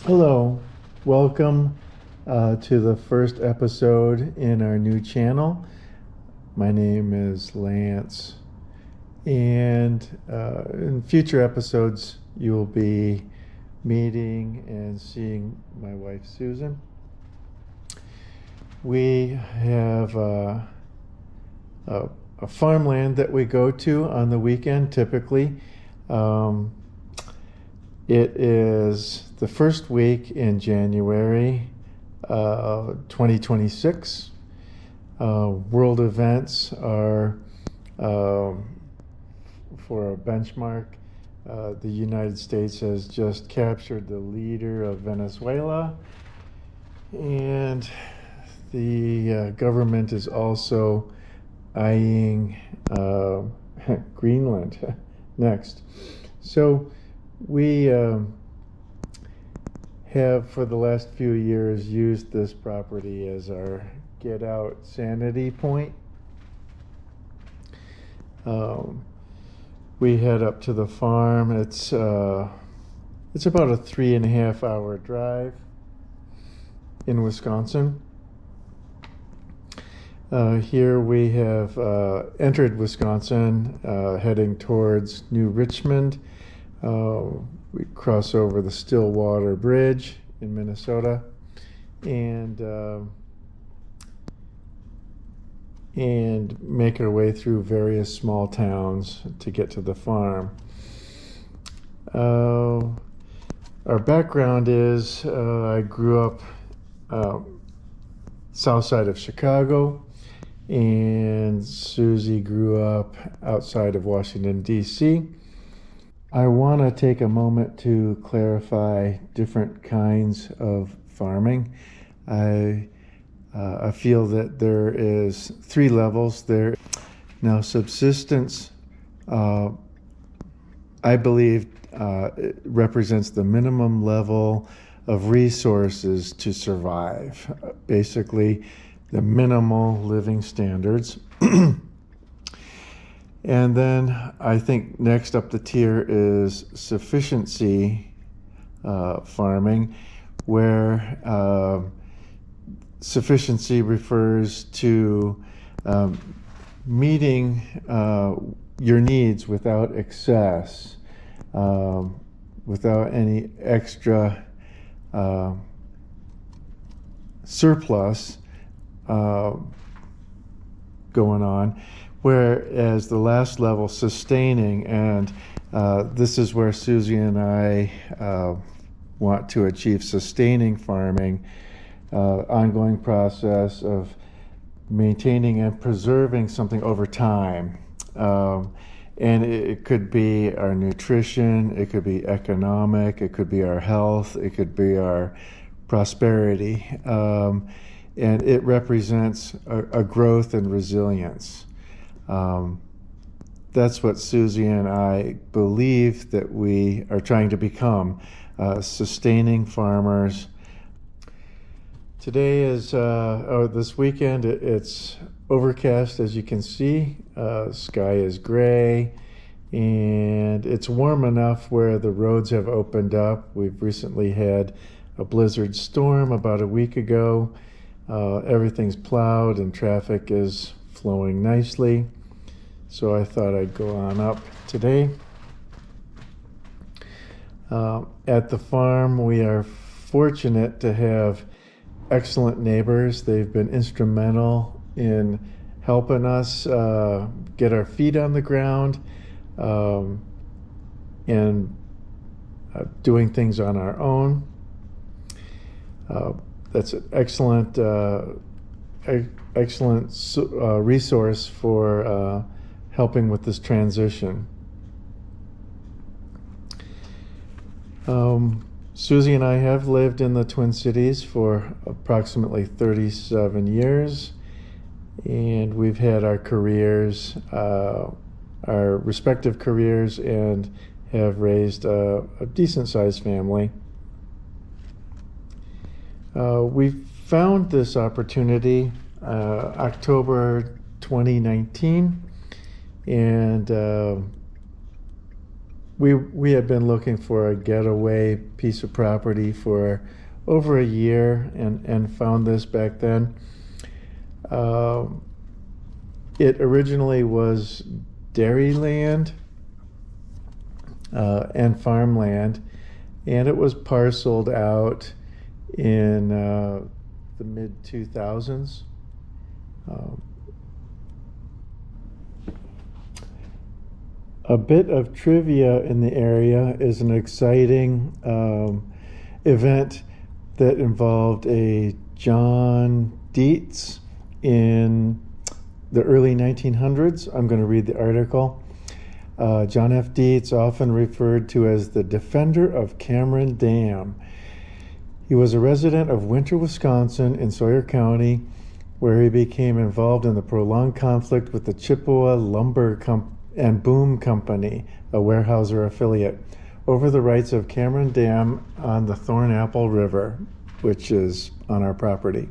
Hello, welcome to the first episode in our new channel. My name is Lance, and in future episodes, you'll be meeting and seeing my wife Susan. We have a farmland that we go to on the weekend typically. It is the first week in January 2026. World events are, for a benchmark, the United States has just captured the leader of Venezuela, and the government is also eyeing Greenland next. So we have for the last few years used this property as our get out sanity point. We head up to the farm. It's about a 3.5 hour drive in Wisconsin. Here we have entered Wisconsin, heading towards New Richmond. We cross over the Stillwater Bridge in Minnesota, and make our way through various small towns to get to the farm. Our background is I grew up south side of Chicago, and Susie grew up outside of Washington, D.C. I want to take a moment to clarify different kinds of farming. I feel that there is 3 levels there. Now, subsistence, I believe, it represents the minimum level of resources to survive. Basically, the minimal living standards. And then I think next up the tier is sufficiency farming, where sufficiency refers to meeting your needs without excess, without any extra surplus going on. Whereas the last level, sustaining, and this is where Susie and I want to achieve sustaining farming, ongoing process of maintaining and preserving something over time. And it could be our nutrition, it could be economic, it could be our health, it could be our prosperity. And it represents a growth and resilience. That's what Susie and I believe that we are trying to become, sustaining farmers. Today is, or this weekend, it's overcast, as you can see. Sky is gray, and it's warm enough where the roads have opened up. We've recently had a blizzard storm about a week ago. Everything's plowed and traffic is flowing nicely. So I thought I'd go on up today. At the farm, we are fortunate to have excellent neighbors. They've been instrumental in helping us get our feet on the ground, and doing things on our own. That's an excellent resource for helping with this transition. Susie and I have lived in the Twin Cities for approximately 37 years, and we've had our careers, our respective careers, and have raised a decent-sized family. We found this opportunity October 2019, and we had been looking for a getaway piece of property for over a year and found this back then. It originally was dairy land and farmland, and it was parceled out in the mid-2000s. A bit of trivia in the area is an exciting event that involved a John Dietz in the early 1900s. I'm going to read the article. John F. Dietz, often referred to as the defender of Cameron Dam. He was a resident of Winter, Wisconsin in Sawyer County, where he became involved in the prolonged conflict with the Chippewa Lumber and Boom Company, a Weyerhaeuser affiliate, over the rights of Cameron Dam on the Thornapple River, which is on our property.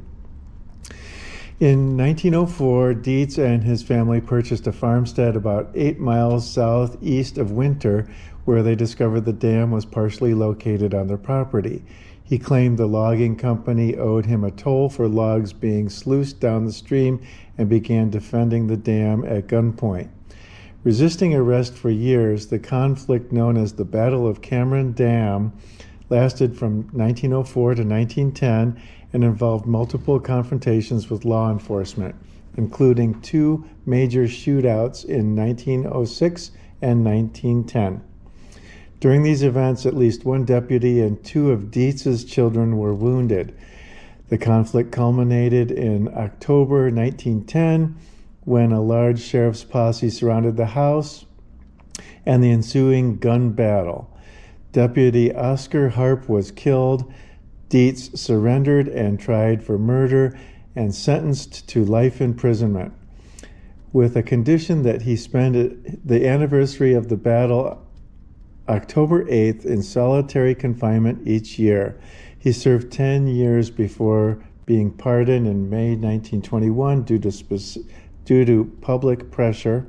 In 1904, Dietz and his family purchased a farmstead about 8 miles southeast of Winter, where they discovered the dam was partially located on their property. He claimed the logging company owed him a toll for logs being sluiced down the stream and began defending the dam at gunpoint. Resisting arrest for years, the conflict known as the Battle of Cameron Dam lasted from 1904 to 1910 and involved multiple confrontations with law enforcement, including 2 major shootouts in 1906 and 1910. During these events, at least 1 deputy and 2 of Dietz's children were wounded. The conflict culminated in October 1910 when a large sheriff's posse surrounded the house and the ensuing gun battle. Deputy Oscar Harp was killed. Dietz surrendered and tried for murder and sentenced to life imprisonment, with a condition that he spend the anniversary of the battle, October 8th, in solitary confinement each year. He served 10 years before being pardoned in May 1921 due to public pressure.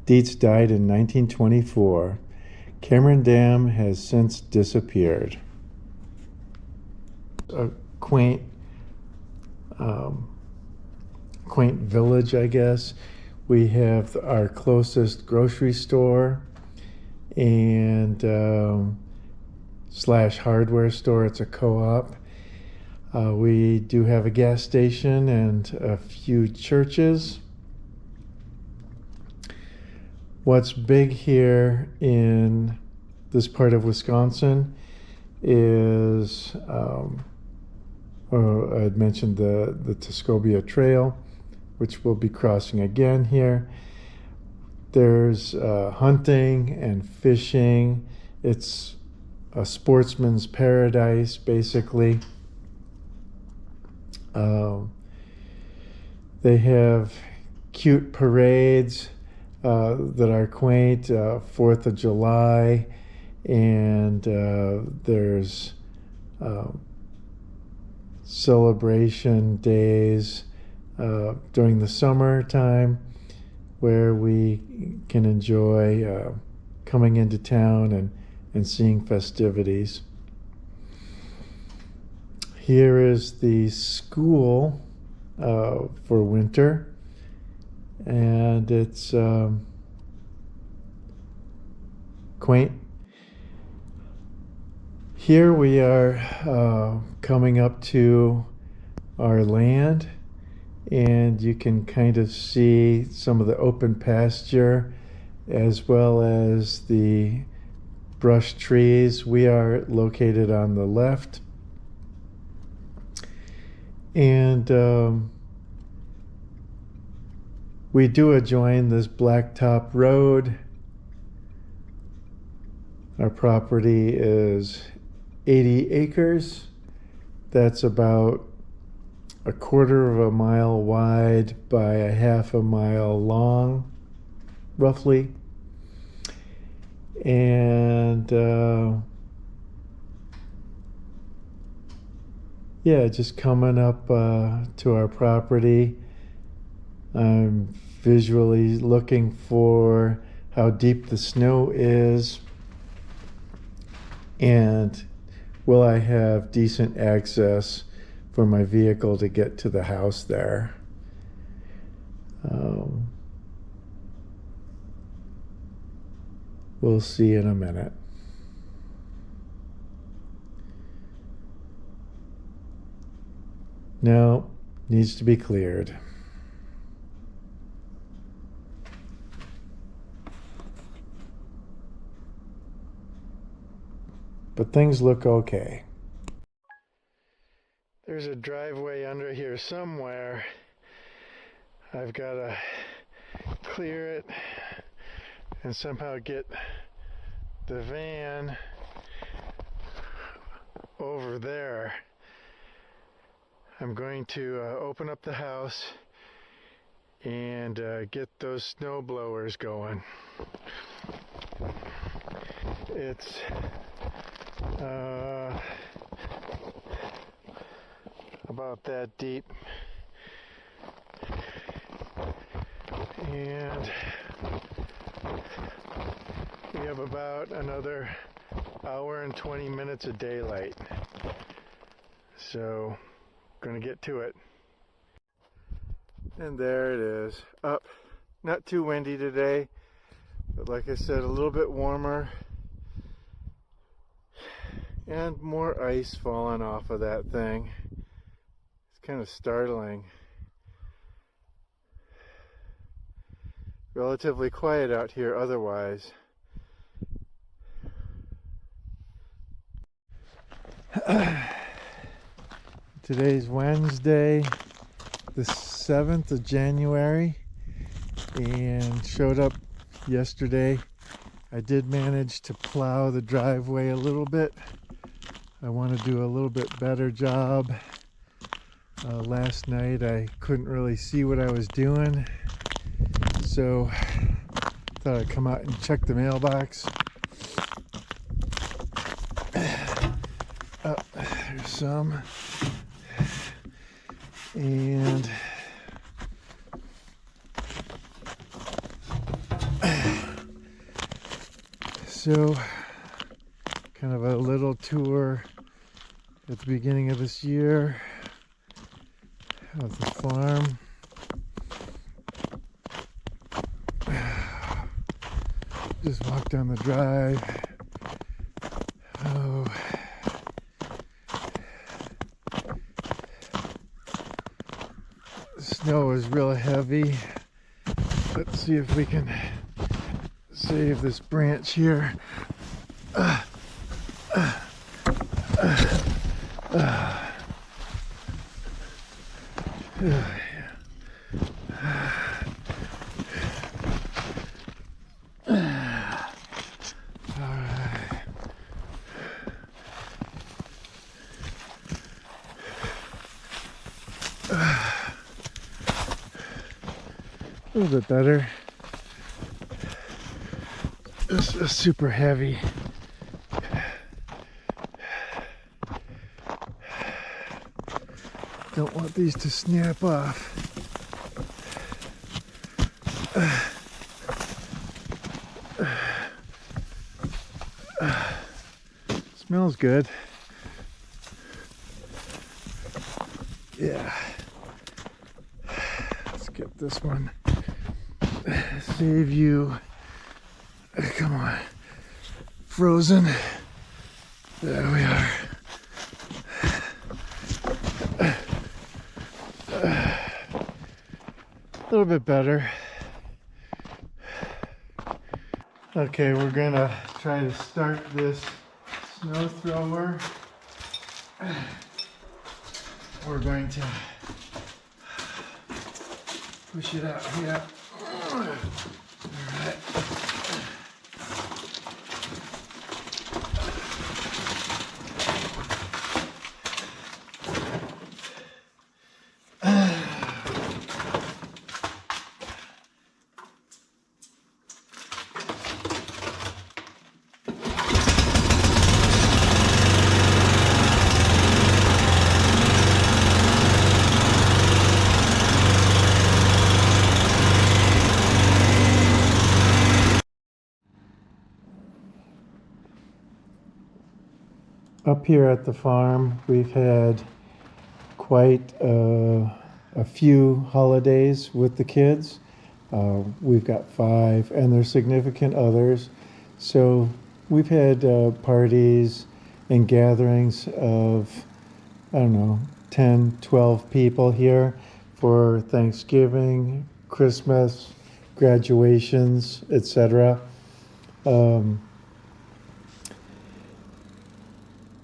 Dietz died in 1924. Cameron Dam has since disappeared. A quaint village, I guess. We have our closest grocery store and slash hardware store. It's a co-op. We do have a gas station and a few churches. What's big here in this part of Wisconsin is, I'd mentioned the Tuscobia Trail, which we'll be crossing again here. There's hunting and fishing. It's a sportsman's paradise, basically. They have cute parades that are quaint, 4th of July, and there's celebration days during the summertime where we can enjoy coming into town and seeing festivities. Here is the school for winter, and it's quaint. Here we are coming up to our land, and you can kind of see some of the open pasture as well as the brush trees. We are located on the left. And we do adjoin this blacktop road. Our property is 80 acres. That's about a 1/4 of a mile wide by a 1/2 mile long, roughly. And yeah, just coming up to our property. I'm visually looking for how deep the snow is And will I have decent access for my vehicle to get to the house there? We'll see in a minute. No, needs to be cleared. But things look okay. There's a driveway under here somewhere. I've got to clear it and somehow get the van over there. I'm going to open up the house and get those snow blowers going. It's about that deep, and we have about another hour and 20 minutes of daylight, so gonna get to it. And there it is, up. Not too windy today, but like I said, a little bit warmer and more ice falling off of that thing. It's kind of startling. Relatively quiet out here otherwise. Today's Wednesday, the 7th of January, and showed up yesterday. I did manage to plow the driveway a little bit. I want to do a little bit better job. Last night I couldn't really see what I was doing, so thought I'd come out and check the mailbox. Oh, there's some. And so kind of a little tour at the beginning of this year of the farm. Just walk down the drive. Oh, the snow is real heavy. Let's see if we can save this branch here. A little bit better. This is super heavy. Don't want these to snap off. Smells good. Yeah. Let's get this one. Save you. Come on. Frozen. There we are. A little bit better. Okay, we're gonna try to start this snow thrower. We're going to push it out here. All right. Up here at the farm, we've had quite a few holidays with the kids. We've got 5 and their significant others. So we've had parties and gatherings of, I don't know, 10, 12 people here for Thanksgiving, Christmas, graduations, etc.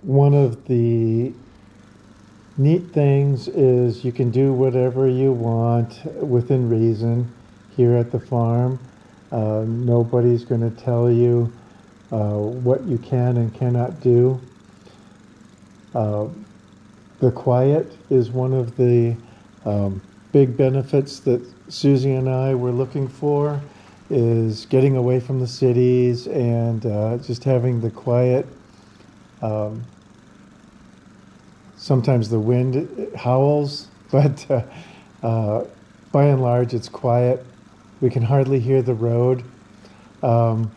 One of the neat things is you can do whatever you want within reason here at the farm. Nobody's going to tell you what you can and cannot do. The quiet is one of the big benefits that Susie and I were looking for, is getting away from the cities and just having the quiet. Sometimes the wind howls, but by and large it's quiet. We can hardly hear the road. The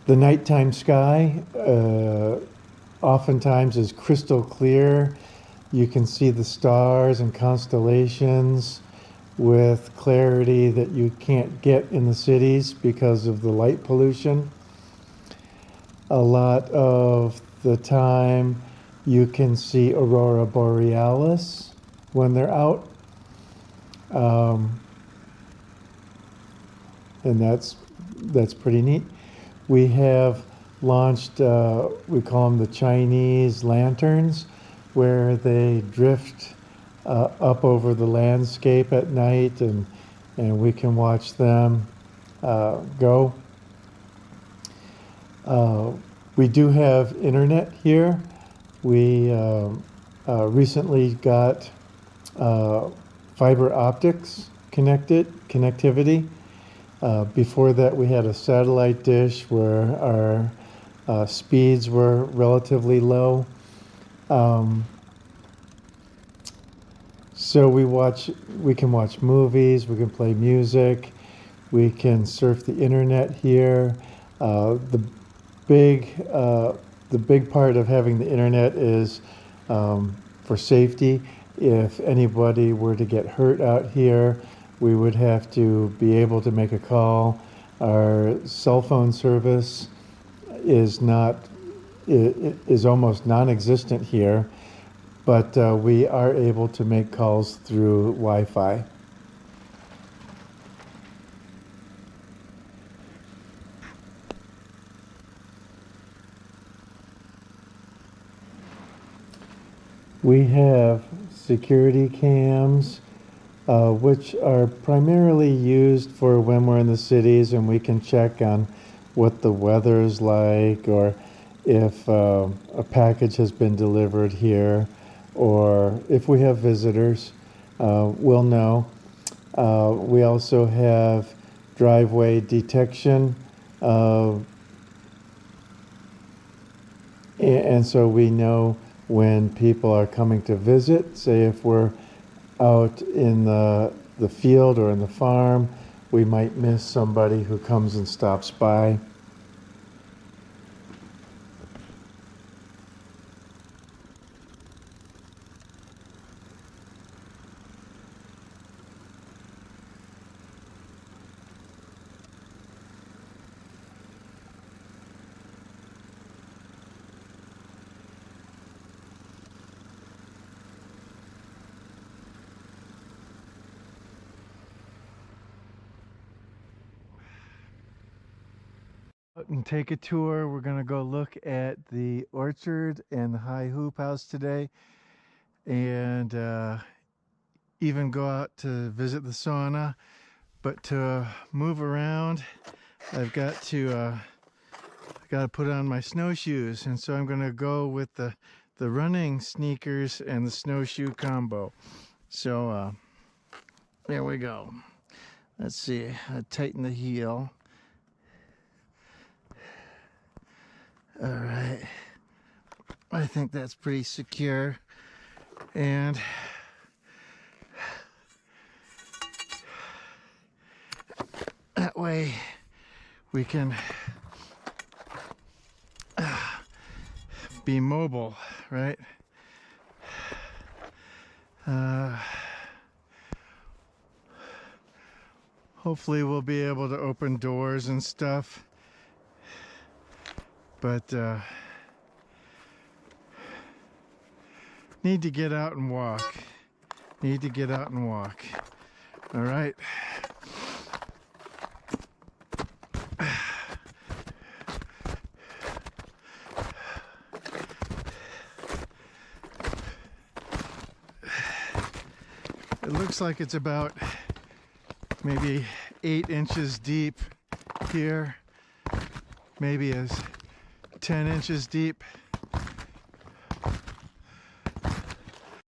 nighttime sky oftentimes is crystal clear. You can see the stars and constellations with clarity that you can't get in the cities because of the light pollution. A lot of the time you can see aurora borealis when they're out. And that's pretty neat. We have launched, we call them the Chinese lanterns, where they drift up over the landscape at night, and we can watch them go. We do have internet here. We recently got fiber optics connectivity. Before that, we had a satellite dish where our speeds were relatively low. So we can watch movies, we can play music, we can surf the internet here. The big part of having the internet is for safety. If anybody were to get hurt out here, we would have to be able to make a call. Our cell phone service is almost non-existent here, but we are able to make calls through Wi-Fi. We have security cams, which are primarily used for when we're in the cities and we can check on what the weather is like, or if a package has been delivered here, or if we have visitors, we'll know. We also have driveway detection, and so we know when people are coming to visit. Say if we're out in the field or in the farm, we might miss somebody who comes and stops by. And take a tour. We're gonna go look at the orchard and the high hoop house today, and even go out to visit the sauna. But to move around, I've got to put on my snowshoes, and so I'm gonna go with the running sneakers and the snowshoe combo. So there we go. Let's see, I tighten the heel. All right, I think that's pretty secure, and that way we can be mobile, right? Hopefully we'll be able to open doors and stuff, but need to get out and walk. Need to get out and walk. All right. It looks like it's about maybe 8 inches deep here, maybe as 10 inches deep.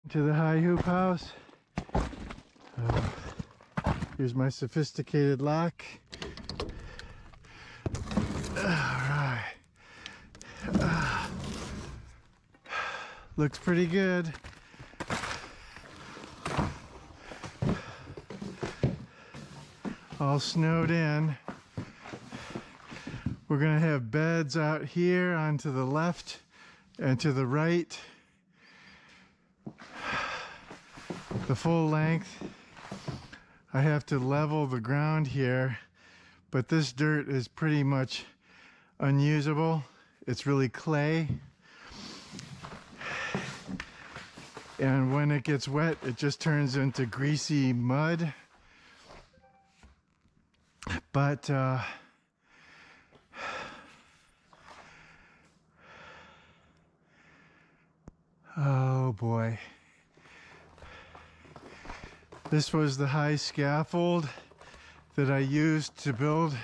To the high hoop house. Here's my sophisticated lock. Alright. Looks pretty good. All snowed in. We're gonna have beds out here on to the left and to the right. The full length. I have to level the ground here, but this dirt is pretty much unusable. It's really clay. And when it gets wet, it just turns into greasy mud. But oh boy. This was the high scaffold that I used to build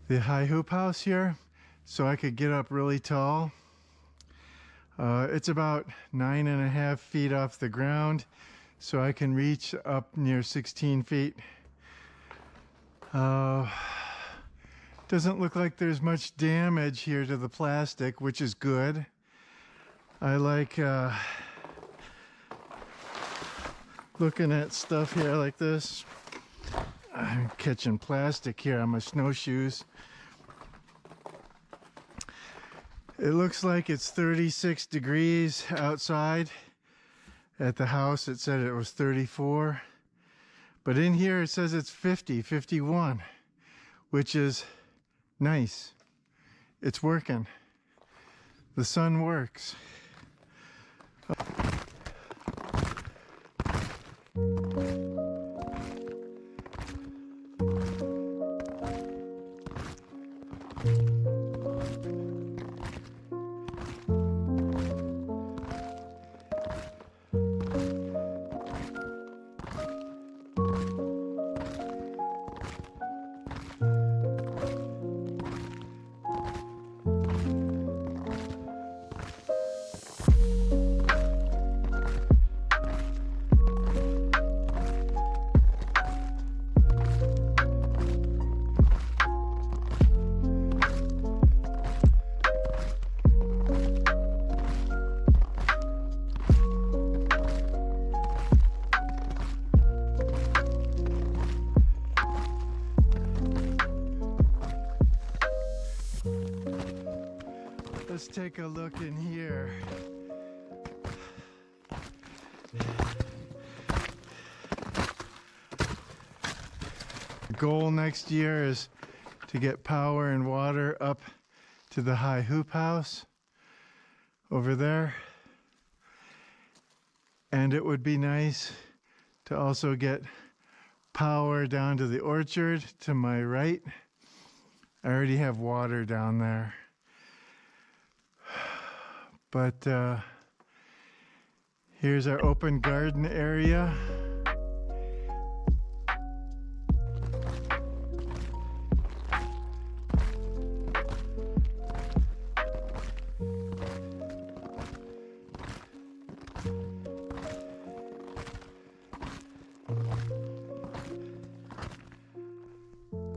the high hoop house here, so I could get up really tall. It's about 9.5 feet off the ground, so I can reach up near 16 feet. Doesn't look like there's much damage here to the plastic, which is good. I like looking at stuff here like this. I'm catching plastic here on my snowshoes. It looks like it's 36 degrees outside. At the house it said it was 34. But in here it says it's 50, 51, which is nice. It's working. The sun works. Let's take a look in here. The goal next year is to get power and water up to the high hoop house over there. And it would be nice to also get power down to the orchard to my right. I already have water down there. But here's our open garden area.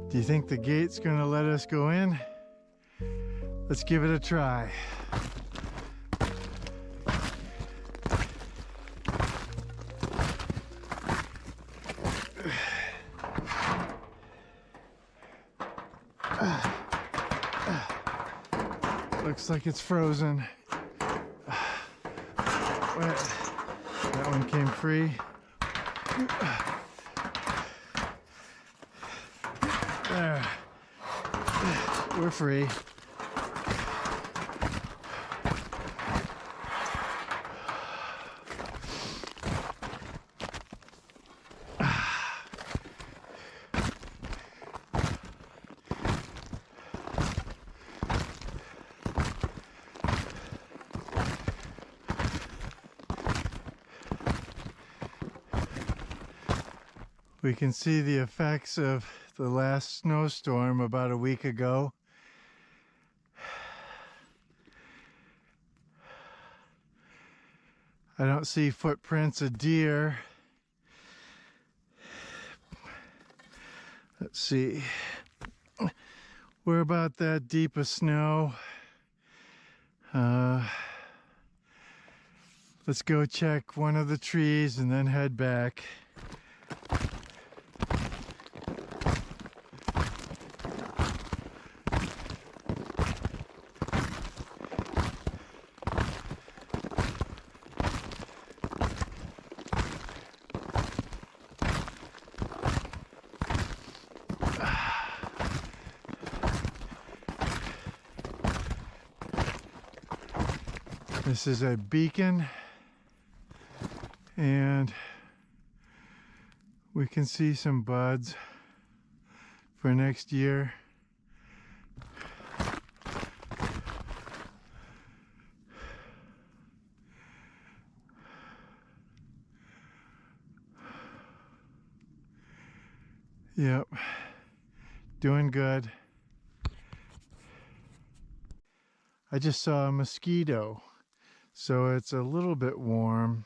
Do you think the gate's gonna let us go in? Let's give it a try. Looks like it's frozen. That one came free. There. We're free. We can see the effects of the last snowstorm about a week ago. I don't see footprints of deer. Let's see. We're about that deep of snow. Let's go check one of the trees and then head back. This is a beacon, and we can see some buds for next year. Yep, doing good. I just saw a mosquito. So it's a little bit warm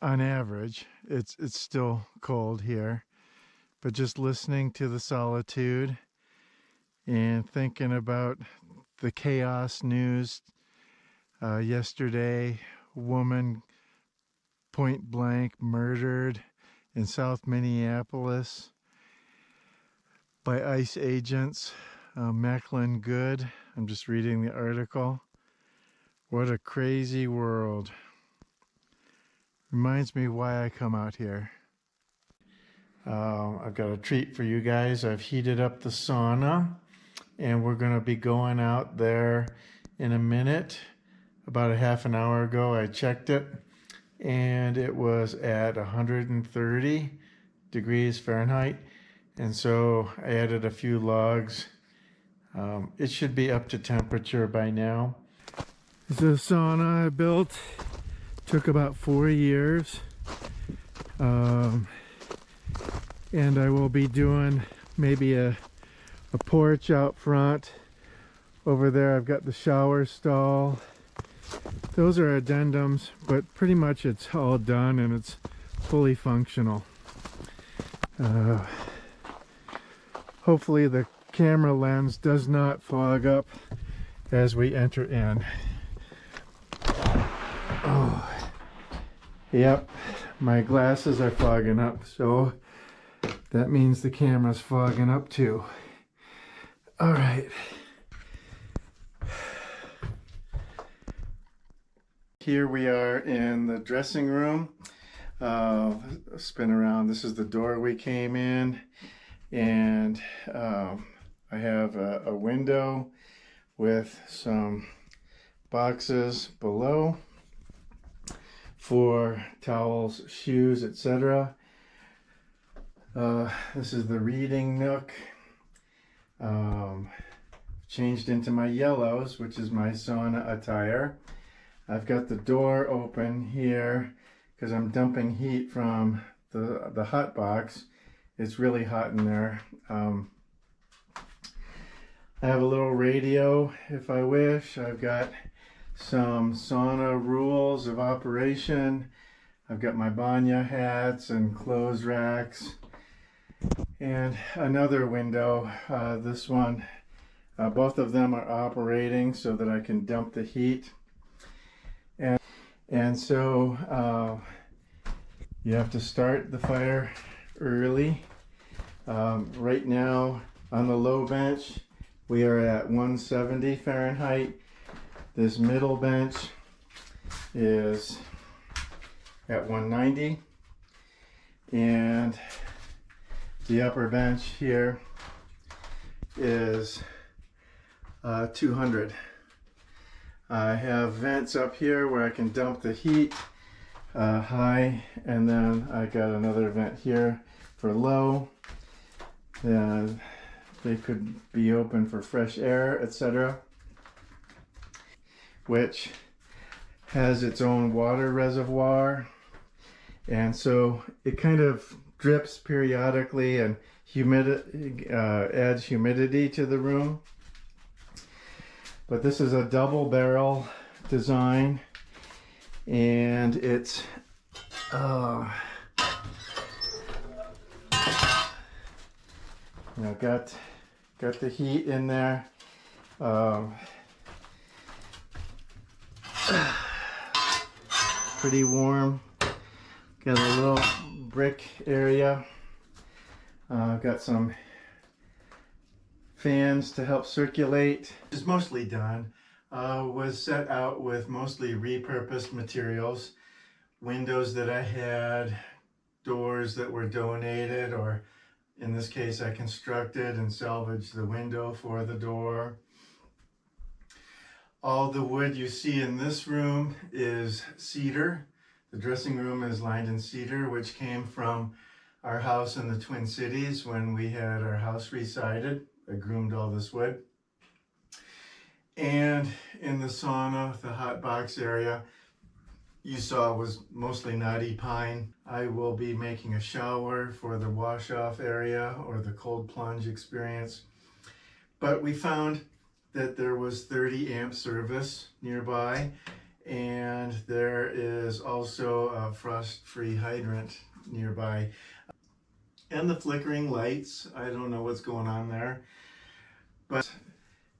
on average. It's still cold here, but just listening to the solitude and thinking about the chaos news. Yesterday, woman point blank murdered in South Minneapolis by ICE agents. Macklin Good. I'm just reading the article. What a crazy world. Reminds me why I come out here. I've got a treat for you guys. I've heated up the sauna, and we're going to be going out there in a minute. About a half an hour ago, I checked it, and it was at 130 degrees Fahrenheit. And so I added a few logs. It should be up to temperature by now. The sauna I built took about 4 years. And I will be doing maybe a porch out front. Over there I've got the shower stall. Those are addendums, but pretty much it's all done and it's fully functional. Hopefully the camera lens does not fog up as we enter in. Oh, yep, my glasses are fogging up, so that means the camera's fogging up too. All right. Here we are in the dressing room. Spin around. This is the door we came in, and I have a window with some boxes below for towels, shoes, etc. This is the reading nook. Changed into my yellows, which is my sauna attire. I've got the door open here because I'm dumping heat from the hot box. It's really hot in there. I have a little radio if I wish. I've got some sauna rules of operation. I've got my banya hats and clothes racks. And another window, this one, both of them are operating so that I can dump the heat. And so you have to start the fire early. Right now on the low bench, We are at 170 Fahrenheit. This middle bench is at 190, and the upper bench here is 200. I have vents up here where I can dump the heat high, and then I got another vent here for low. And they could be open for fresh air, etc., which has its own water reservoir, and so it kind of drips periodically and adds humidity to the room. But this is a double barrel design, and it's got the heat in there. Pretty warm. Got a little brick area. Got some fans to help circulate. It's mostly done. Was set out with mostly repurposed materials. Windows that I had, doors that were donated, or in this case I constructed and salvaged the window for the door. All the wood you see in this room is cedar. The dressing room is lined in cedar, which came from our house in the Twin Cities when we had our house resided. I groomed all this wood. And in the sauna, the hot box area, you saw was mostly knotty pine. I will be making a shower for the wash-off area or the cold plunge experience. But we found that there was 30 amp service nearby, and there is also a frost-free hydrant nearby. And the flickering lights, I don't know what's going on there. But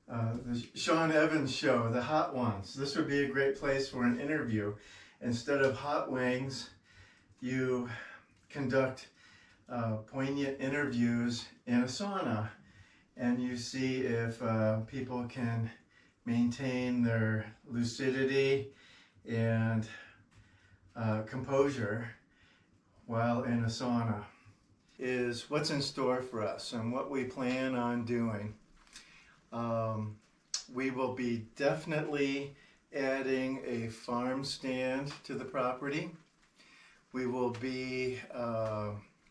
the Sean Evans show, the Hot Ones, this would be a great place for an interview. Instead of hot wings, you conduct poignant interviews in a sauna, and you see if people can maintain their lucidity and composure while in a sauna. Is what's in store for us and what we plan on doing. We will be definitely adding a farm stand to the property. We will be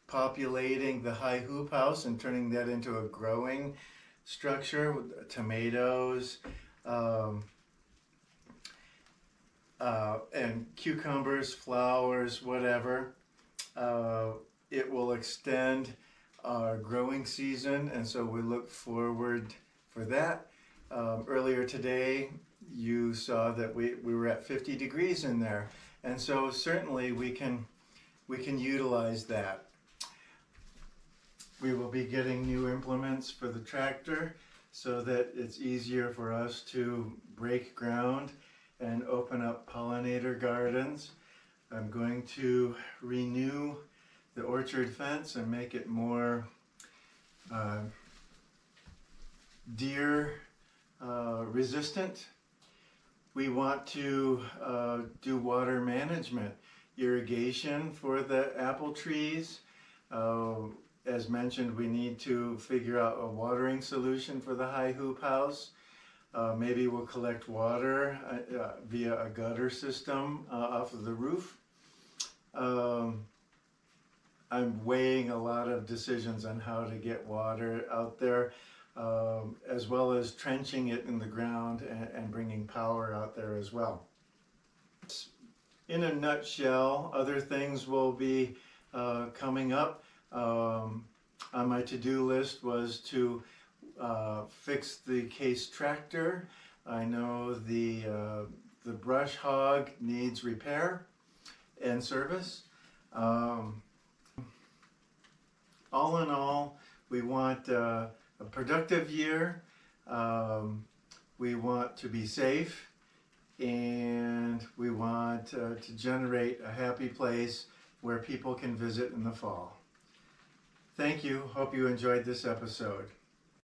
populating the high hoop house and turning that into a growing structure with tomatoes and cucumbers, flowers, whatever. It will extend our growing season, and so we look forward for that. Earlier today, you saw that we were at 50 degrees in there, and so certainly we can utilize that. We will be getting new implements for the tractor so that it's easier for us to break ground and open up pollinator gardens. I'm going to renew the orchard fence and make it more deer resistant. We want to do water management, irrigation for the apple trees. As mentioned, we need to figure out a watering solution for the high hoop house. Maybe we'll collect water via a gutter system off of the roof. I'm weighing a lot of decisions on how to get water out there, as well as trenching it in the ground and bringing power out there as well. In a nutshell, other things will be coming up. On my to-do list was to fix the case tractor. I know the brush hog needs repair and service. All in all, we want a productive year. We want to be safe, and we want to generate a happy place where people can visit in the fall. Thank you. Hope you enjoyed this episode.